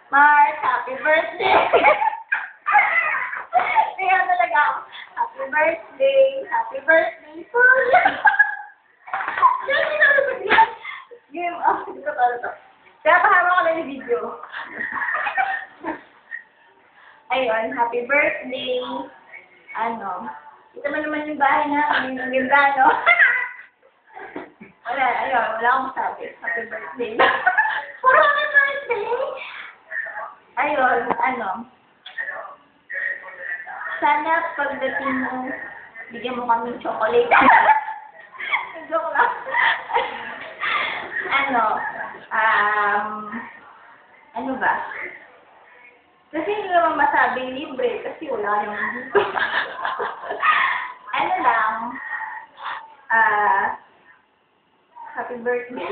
Mark, happy birthday! Kaya talaga ako. Happy birthday! Happy birthday po! Game off. Hindi ko pala to. Kaya pahama ko lang yung video. Ayun, happy birthday! Ano? Kita mo naman yung bahay namin. Ang ganda, no? Wala, ayun. Wala akong masabi. Happy birthday. Puro happy birthday! Ayun, ano? Sana pagdating mo, bigyan mo kami chocolate. Joke lang. Ano ba? Kasi hindi naman masabing libre kasi wala naman dito. Ano lang, happy birthday.